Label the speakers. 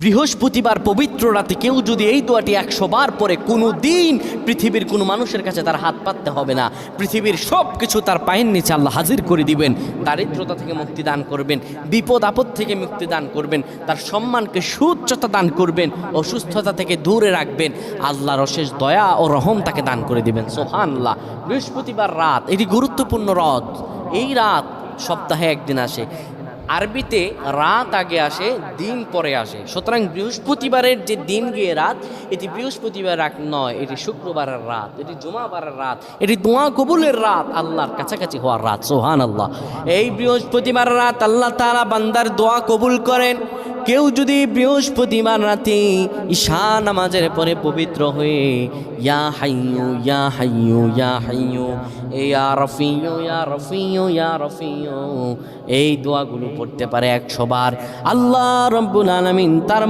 Speaker 1: বৃহস্পতিবার পবিত্র রাতে কেউ যদি এই দোয়াটি 100 বার পরে কোনো দিন পৃথিবীর কোনো মানুষের কাছে তার হাত পাততে হবে না। পৃথিবীর সব কিছু তার পায়ের নিচে আল্লাহ হাজির করে দিবেন। দারিদ্রতা থেকে মুক্তি দান করবেন, বিপদ আপদ থেকে মুক্তি দান করবেন, তার সম্মানকে সুউচ্চতা দান করবেন, অসুস্থতা থেকে দূরে রাখবেন। আল্লাহর অশেষ দয়া ও রহম তাকে দান করে দিবেন। সুবহানাল্লাহ। বৃহস্পতিবার রাত এটি গুরুত্বপূর্ণ রাত। এই রাত সপ্তাহে একদিন আসে। আরবিতে রাত আগে আসে, দিন পরে আসে। সুতরাং বৃহস্পতিবারের যে দিন গিয়ে রাত, এটি বৃহস্পতিবার রাত নয়, এটি শুক্রবারের রাত, এটি জুমাবারের রাত, এটি দোয়া কবুলের রাত, আল্লাহর কাছাকাছি হওয়ার রাত। সুবহানাল্লাহ। এই বৃহস্পতিবার রাত আল্লাহ তাআলা বান্দার দোয়া কবুল করেন। কেউ যদি বৃহস্পতিবার রাতে ঈশা নামাজের পরে পবিত্র হয়ে ইয়া হাইয়ু ইয়া হাইয়ু ইয়া হাইয়ু ইয়া রফিয়ু ইয়া রফিয়ু ইয়া রফিয়ু এই দোয়াগুলো পড়তে পারে 100 বার, আল্লাহ রাব্বুল আলামিন তার